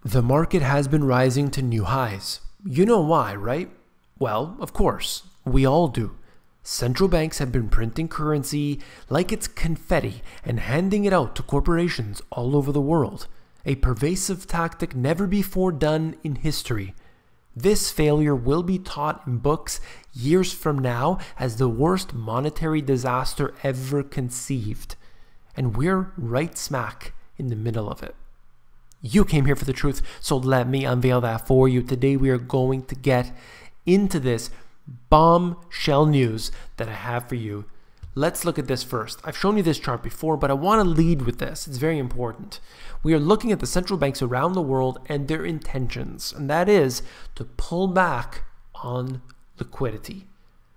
The market has been rising to new highs. You know why, right? Well, of course, we all do. Central banks have been printing currency like it's confetti and handing it out to corporations all over the world. A pervasive tactic never before done in history. This failure will be taught in books years from now as the worst monetary disaster ever conceived. And we're right smack in the middle of it. You came here for the truth, so let me unveil that for you. Today we are going to get into this bombshell news that I have for you. Let's look at this first. I've shown you this chart before, but I want to lead with this. It's very important. We are looking at the central banks around the world and their intentions, and that is to pull back on liquidity.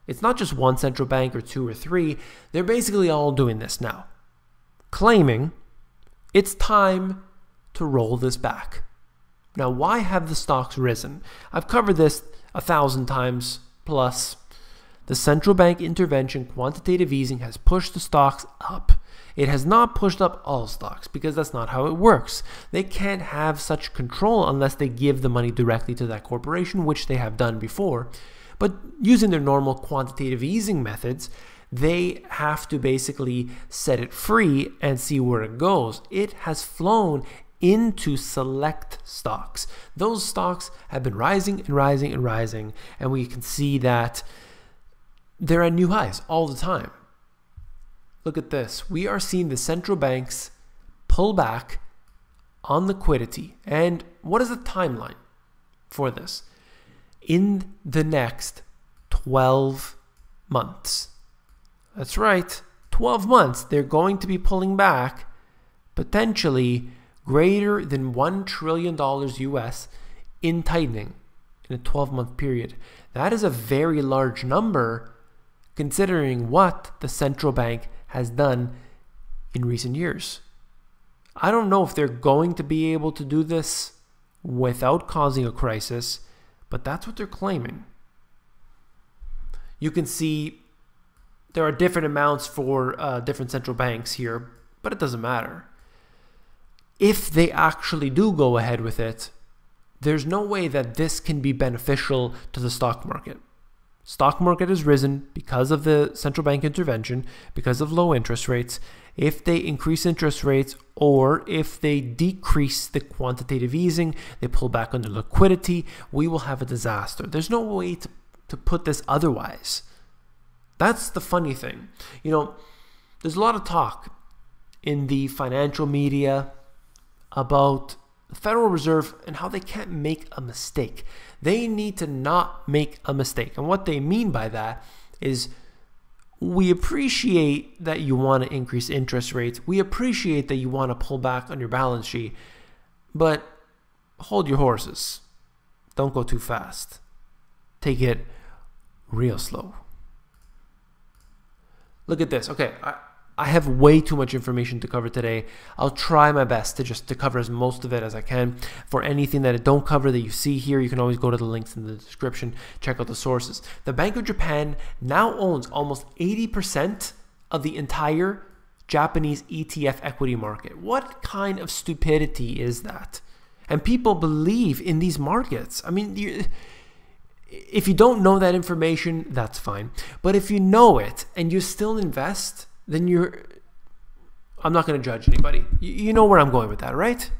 It's not just one central bank or two or three. They're basically all doing this now, claiming it's time to roll this back. Now, why have the stocks risen? I've covered this 1,000 times plus. The central bank intervention, quantitative easing, has pushed the stocks up. It has not pushed up all stocks because that's not how it works. They can't have such control unless they give the money directly to that corporation, which they have done before. But using their normal quantitative easing methods, they have to basically set it free and see where it goes. It has flown into select stocks. Those stocks have been rising and rising and rising, and we can see that they're at new highs all the time. Look at this. We are seeing the central banks pull back on liquidity. And what is the timeline for this? In the next 12 months. That's right. 12 months. They're going to be pulling back potentially greater than $1 trillion US in tightening in a 12-month period. That is a very large number considering what the central bank has done in recent years. I don't know if they're going to be able to do this without causing a crisis, but that's what they're claiming. You can see there are different amounts for different central banks here, but it doesn't matter. If they actually do go ahead with it, there's no way that this can be beneficial to the stock market. Stock market has risen because of the central bank intervention, because of low interest rates. If they increase interest rates or if they decrease the quantitative easing, they pull back on the liquidity, we will have a disaster. There's no way to put this otherwise. That's the funny thing. You know, there's a lot of talk in the financial media about the Federal Reserve and how they can't make a mistake. They need to not make a mistake. And what they mean by that is we appreciate that you want to increase interest rates. We appreciate that you want to pull back on your balance sheet, but hold your horses. Don't go too fast. Take it real slow. Look at this. Okay, I have way too much information to cover today. I'll try my best to cover as most of it as I can. For anything that I don't cover that you see here, you can always go to the links in the description, check out the sources. The Bank of Japan now owns almost 80% of the entire Japanese ETF equity market. What kind of stupidity is that? And people believe in these markets. I mean, if you don't know that information, that's fine. But if you know it and you still invest, then I'm not going to judge anybody. You know where I'm going with that, right?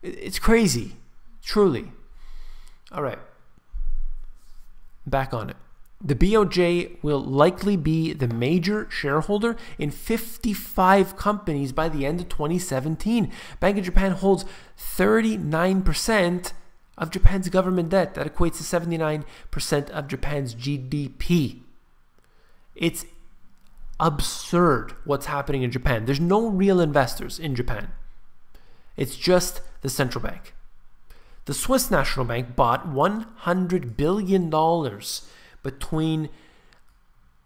It's crazy, truly. All right, back on it. The BOJ will likely be the major shareholder in 55 companies by the end of 2017. Bank of Japan holds 39% of Japan's government debt. That equates to 79% of Japan's GDP. It's absurd what's happening in Japan. There's no real investors in Japan. It's just the central bank. The Swiss National Bank bought $100 billion between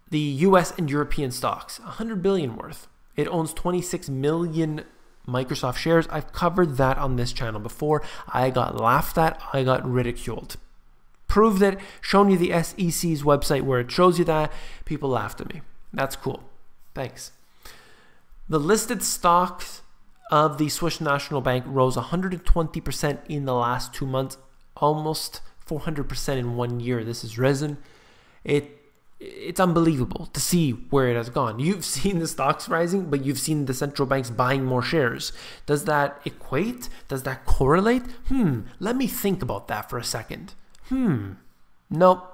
the US and European stocks, $100 billion worth. It owns 26 million Microsoft shares. I've covered that on this channel before. I got laughed at. I got ridiculed. Proved it, shown you the SEC's website where it shows you that. People laughed at me. That's cool. Thanks. The listed stocks of the Swiss National Bank rose 120% in the last 2 months, almost 400% in 1 year. This has risen. It's unbelievable to see where it has gone. You've seen the stocks rising, but you've seen the central banks buying more shares. Does that equate? Does that correlate? Let me think about that for a second. Nope.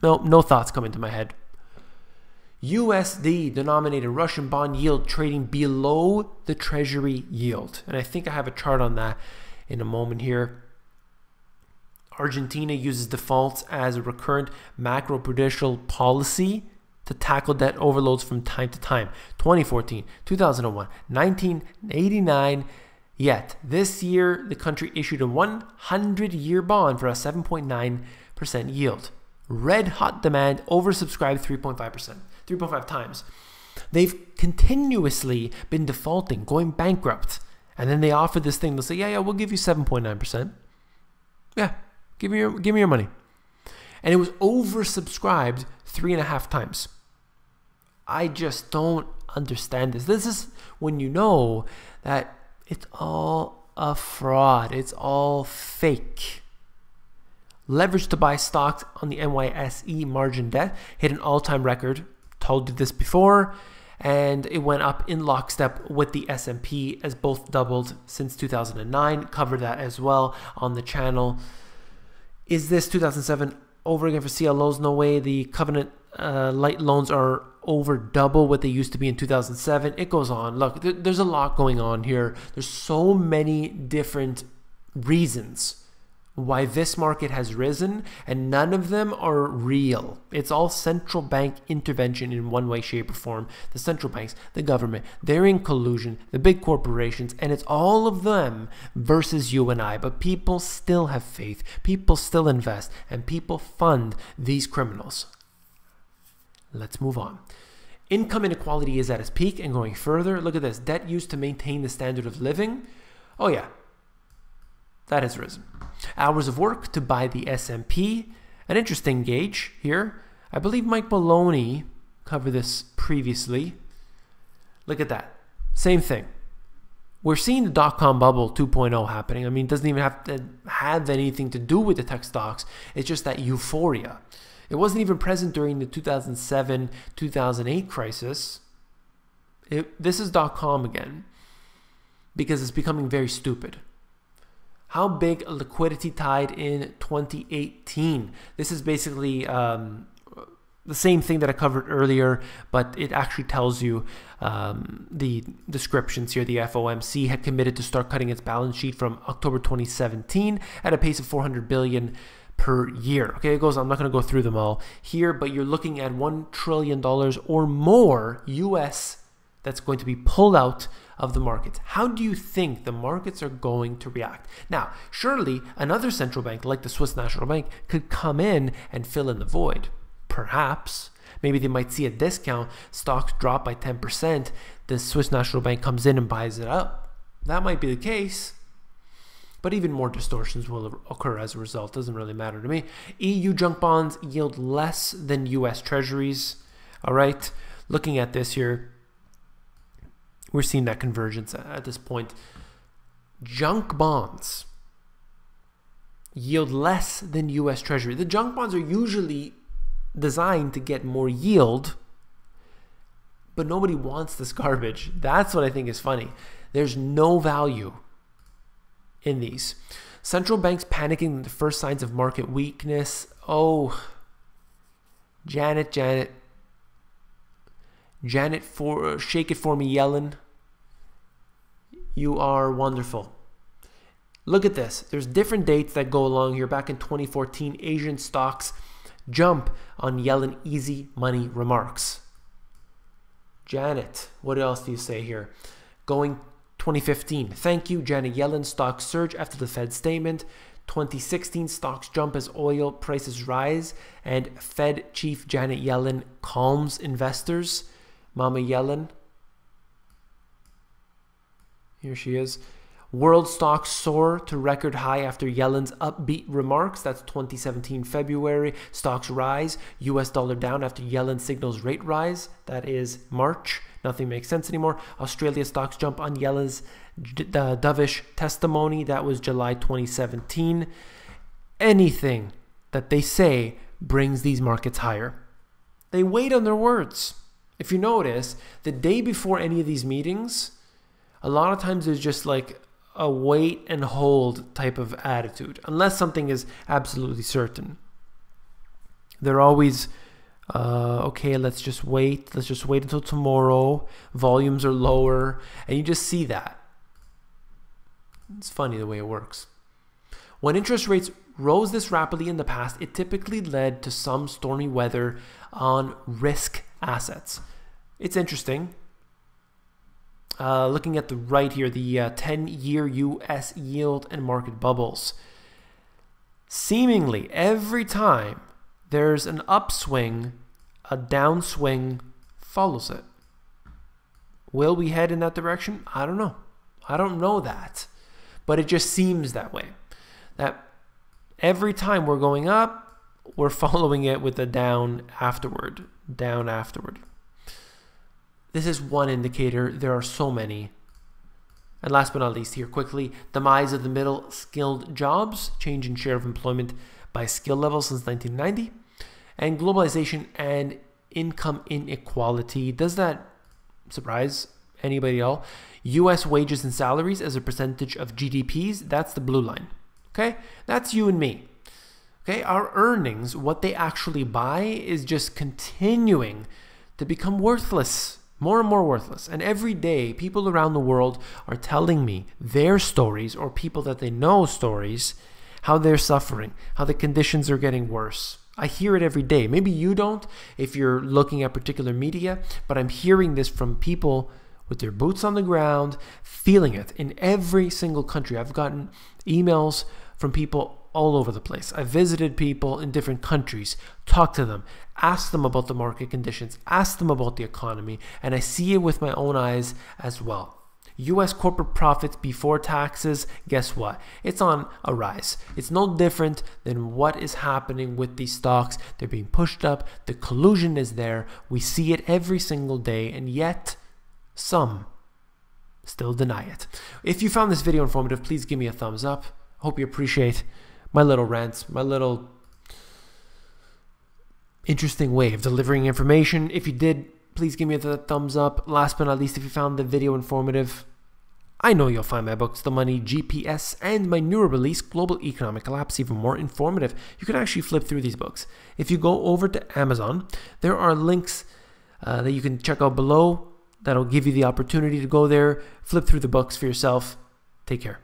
No thoughts come into my head. USD denominated Russian bond yield trading below the treasury yield. And I think I have a chart on that in a moment here. Argentina uses defaults as a recurrent macro-prudential policy to tackle debt overloads from time to time. 2014, 2001, 1989. Yet, this year, the country issued a 100-year bond for a 7.9% yield. Red hot demand, oversubscribed 3.5 times. They've continuously been defaulting, going bankrupt. And then they offer this thing. They'll say, yeah, we'll give you 7.9%. Yeah, give me your money. And it was oversubscribed 3.5 times. I just don't understand this. This is when you know that it's all a fraud. It's all fake. Leverage to buy stocks on the NYSE margin debt hit an all-time record. Told you this before. And it went up in lockstep with the S&P as both doubled since 2009. Covered that as well on the channel. Is this 2007 over again for CLOs? No way. The covenant light loans are over double what they used to be in 2007. It goes on. Look, there's a lot going on here. There's so many different reasons why this market has risen, and none of them are real. It's all central bank intervention in one way, shape, or form. The central banks, the government, they're in collusion, the big corporations, and it's all of them versus you and I. But people still have faith, people still invest, and people fund these criminals. Let's move on. Income inequality is at its peak and going further. Look at this. Debt used to maintain the standard of living. Oh yeah, that has risen. Hours of work to buy the S&P. An interesting gauge here. I believe Mike Maloney covered this previously. Look at that. Same thing. We're seeing the dot-com bubble 2.0 happening. I mean, it doesn't even have to have anything to do with the tech stocks. It's just that euphoria. It wasn't even present during the 2007-2008 crisis. This is dot-com again because it's becoming very stupid. How big a liquidity tide in 2018? This is basically the same thing that I covered earlier, but it actually tells you the descriptions here. The FOMC had committed to start cutting its balance sheet from October 2017 at a pace of $400 billion per year. Okay, it goes. I'm not going to go through them all here, but you're looking at $1 trillion or more US that's going to be pulled out of the markets. How do you think the markets are going to react? Now, surely another central bank like the Swiss National Bank could come in and fill in the void. Perhaps. Maybe they might see a discount. Stocks drop by 10%. The Swiss National Bank comes in and buys it up. That might be the case. But even more distortions will occur as a result. Doesn't really matter to me. EU junk bonds yield less than US treasuries. All right. Looking at this here, we're seeing that convergence at this point. Junk bonds yield less than US Treasury. The junk bonds are usually designed to get more yield, but nobody wants this garbage. That's what I think is funny. There's no value in these. Central banks panicking at the first signs of market weakness. Oh, Janet, shake it for me, Yellen. You are wonderful. Look at this. There's different dates that go along here. Back in 2014, Asian stocks jump on Yellen easy money remarks. Janet, what else do you say here? Going 2015, thank you, Janet Yellen. Stocks surge after the Fed statement. 2016, stocks jump as oil prices rise and Fed chief Janet Yellen calms investors. Mama Yellen. Here she is. World stocks soar to record high after Yellen's upbeat remarks. That's 2017 February. Stocks rise. US dollar down after Yellen signals rate rise. That is March. Nothing makes sense anymore. Australia stocks jump on Yellen's the dovish testimony, that was July 2017. Anything that they say brings these markets higher. They wait on their words. If you notice, the day before any of these meetings, a lot of times there's just like a wait and hold type of attitude, unless something is absolutely certain. They're always, okay, let's just wait until tomorrow. Volumes are lower, and you just see that. It's funny the way it works. When interest rates rose this rapidly in the past, it typically led to some stormy weather on risk assets. It's interesting. Looking at the right here, the 10-year US yield and market bubbles. Seemingly every time there's an upswing, a downswing follows it. Will we head in that direction? I don't know. I don't know that. But it just seems that way. That every time we're going up, we're following it with a down afterward. Down afterward. This is one indicator. There are so many. And last but not least here, quickly, demise of the middle skilled jobs, change in share of employment by skill level since 1990, and globalization and income inequality. Does that surprise anybody at all? U.S. wages and salaries as a percentage of GDPs, that's the blue line. Okay, that's you and me. Okay, our earnings, what they actually buy, is just continuing to become worthless. More and more worthless. And every day, people around the world are telling me their stories, or people that they know stories, how they're suffering, how the conditions are getting worse. I hear it every day. Maybe you don't if you're looking at particular media, but I'm hearing this from people with their boots on the ground, feeling it in every single country. I've gotten emails from people all over the place. I visited people in different countries, talked to them, asked them about the market conditions, asked them about the economy, and I see it with my own eyes as well. U.S. corporate profits before taxes, guess what? It's on a rise. It's no different than what is happening with these stocks. They're being pushed up. The collusion is there. We see it every single day, and yet some still deny it. If you found this video informative, please give me a thumbs up. Hope you appreciate my little rants, my little interesting way of delivering information. If you did, please give me a thumbs up. Last but not least, if you found the video informative, I know you'll find my books, The Money GPS, and my newer release, Global Economic Collapse, even more informative. You can actually flip through these books. If you go over to Amazon, there are links that you can check out below that'll give you the opportunity to go there, flip through the books for yourself. Take care.